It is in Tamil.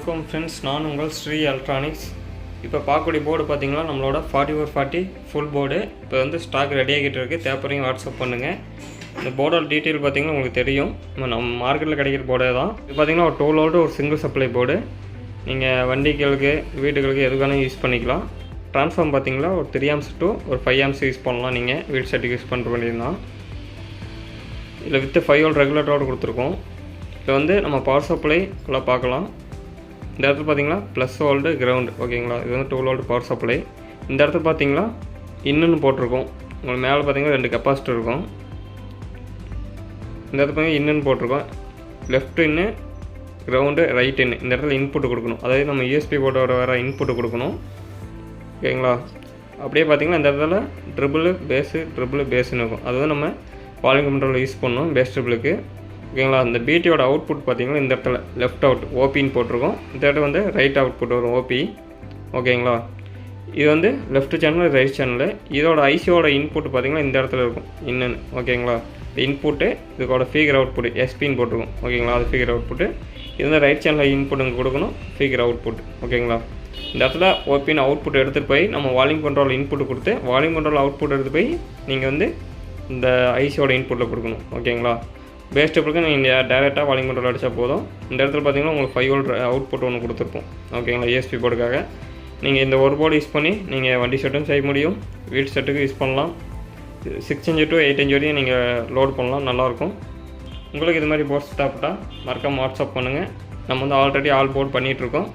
வணக்கம் ஃப்ரெண்ட்ஸ், நான் உங்கள் ஸ்ரீ எலக்ட்ரானிக்ஸ். இப்போ பார்க்கக்கூடிய போர்டு பார்த்தீங்கன்னா நம்மளோட 4440 ஃபுல் போர்டு இப்போ வந்து ஸ்டாக் ரெடி ஆகிட்டு இருக்குது. தேவைப்பறையும் வாட்ஸ்அப் பண்ணுங்கள். இந்த போர்டோட டீட்டெயில் பார்த்தீங்கன்னா உங்களுக்கு தெரியும். நம்ம மார்க்கெட்டில் கிடைக்கிற போர்டே தான். இது பார்த்தீங்கன்னா ஒரு 12 வோல்ட் ஒரு சிங்கிள் சப்ளை போர்டு. நீங்கள் வண்டிகளுக்கு வீட்டுகளுக்கு எதுக்கான யூஸ் பண்ணிக்கலாம். ட்ரான்ஸ்ஃபார்ம் பார்த்தீங்கன்னா ஒரு 3 amps to ஒரு 5 amps யூஸ் பண்ணலாம். நீங்கள் வீடு செட்டுக்கு யூஸ் பண்ணுற வேண்டியதுதான். இதில் வித் 5 volt ரெகுலேட்டரோடு கொடுத்துருக்கோம். இப்போ வந்து நம்ம பவர் சப்ளை எல்லாம் பார்க்கலாம். இந்த இடத்துல பார்த்தீங்கன்னா ப்ளஸ் வோல்டு கிரவுண்டு, ஓகேங்களா. இது வந்து 12 volt பவர் சப்ளை. இந்த இடத்துல பார்த்தீங்கன்னா இன்னுன்னு போட்டிருக்கோம். உங்களுக்கு மேலே பார்த்தீங்கன்னா 2 கெப்பாசிட்டர் இருக்கும். இந்த இடத்துல பார்த்தீங்கன்னா இன்னுன்னு போட்டிருக்கோம். லெஃப்ட் இன்னு, கிரவுண்டு, ரைட் இன்னு. இந்த இடத்துல இன்புட்டு கொடுக்கணும். அதாவது நம்ம யூஎஸ்பி போர்டோட வர இன்புட்டு கொடுக்கணும், ஓகேங்களா. அப்படியே பார்த்தீங்கன்னா இந்த இடத்துல ட்ரிபிள் பேஸுன்னு இருக்கும். அது வந்து நம்ம வால்யூம் கண்ட்ரோலில் யூஸ் பண்ணணும் பேஸ் ட்ரிபிளுக்கு, ஓகேங்களா. இந்த பிடியோட அவுட்புட் பார்த்தீங்கன்னா இந்த இடத்துல லெஃப்ட் அவுட் ஓபின்னு போட்டிருக்கோம். இந்த இடத்துல வந்து ரைட் அவுட்புட் வரும் ஓபி, ஓகேங்களா. இது வந்து லெஃப்ட் சேனல், ரைட் சேனல். இதோட ஐசியோட இன்புட் பார்த்தீங்கன்னா இந்த இடத்துல இருக்கும் இன்னுன்னு, ஓகேங்களா. இந்த இன்புட்டு இதுக்கோட ஃபிகர் அவுட்புட் எஸ்பின்னு போட்டிருக்கும், ஓகேங்களா. அது ஃபிகர் அவுட்புட்டு. இது வந்து ரைட் சேனலில் இன்புட் இங்கே கொடுக்கணும், ஃபிகர் அவுட்புட், ஓகேங்களா. இந்த இடத்துல ஓபின் அவுட்புட் எடுத்துகிட்டு போய் நம்ம வால்யூம் கண்ட்ரோல் இன்புட் கொடுத்து வால்யூம் கண்ட்ரோல் அவுட்புட் எடுத்து போய் நீங்கள் வந்து இந்த ஐசியோட இன்புட்டில் கொடுக்கணும், ஓகேங்களா. பேஸ் ட்ரிபிளுக்கு நீங்கள் டேரெக்டாக வால்யூம் கண்ட்ரோல் அடித்தா போதும். இந்த இடத்துல பார்த்தீங்கன்னா உங்களுக்கு 5 volt அவுட்புட் ஒன்று கொடுத்துருப்போம், ஓகேங்களா. ESP போர்டுக்காக நீங்கள் இந்த ஒரு போர்டு யூஸ் பண்ணி நீங்கள் வண்டி செட்டும் செய்ய முடியும், வீட்டு செட்டுக்கு யூஸ் பண்ணலாம். 6 inch to 8 inch வரையும் நீங்கள் லோட் பண்ணலாம், நல்லாயிருக்கும். உங்களுக்கு இது மாதிரி போர்ட்ஸ் தேவைப்பட்டால் மறக்காமல் வாட்ஸ்அப் பண்ணுங்கள். நம்ம வந்து ஆல்ரெடி ஆல் போர்டு பண்ணிகிட்ருக்கோம்.